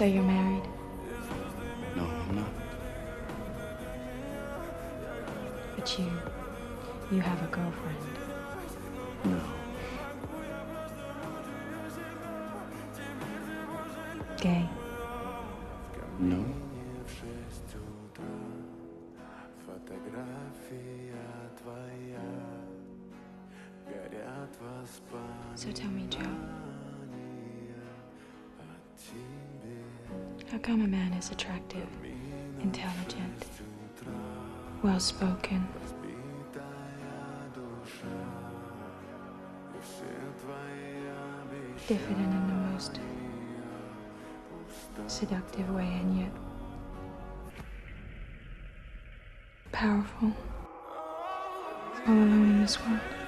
So you're married? No, I'm not. But you have a girlfriend. No. Gay? No. So tell me, Joe, how come a man is attractive, intelligent, well-spoken, diffident in the most seductive way, and yet powerful, all alone in this world?